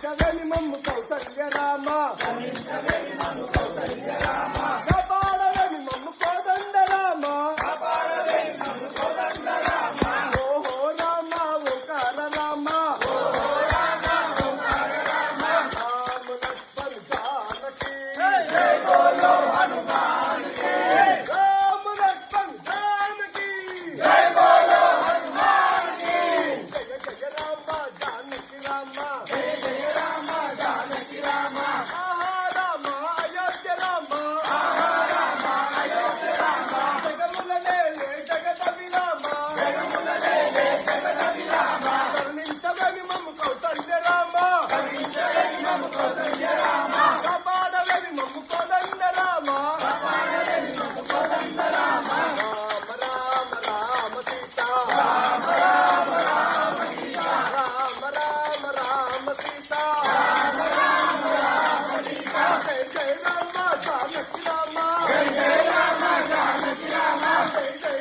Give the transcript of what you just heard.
కరుణించవేమి మమ్ము కౌసల్య రామ కాపాడవేమి మమ్ము కోదండ రామ ఓహో రామ ఓంకార రామ రామ లక్ష్మణ జానకి జయ బోలో హనుమాన్ కి రామ లక్ష్మణ జానకి జయ బోలో హనుమాన్ కి జయ జయ రామ జానకి రామ జయ జయ రామ జానకి రామ ఆహా రామ అయోధ్య రామ ఆహా రామ అయోధ్య రామ జగములనే జగత విరామ జగములనే జగత విరామ కరుణించవేమి మమ్ము కౌసల్య రామ కరుణించవేమి మమ్ము కౌసల్య రామ కాపాడవేమి మమ్ము కోదండ రామ కాపాడవేమి మమ్ము కోదండ రామ రామ రామ రామ సీత రామ రామ రామ సీత రామ రామ రామ సీత రామ రామ రామ సీత జయ జయ రామ జానకి రామ జయ జయ రామ జానకి రామ జయ జయ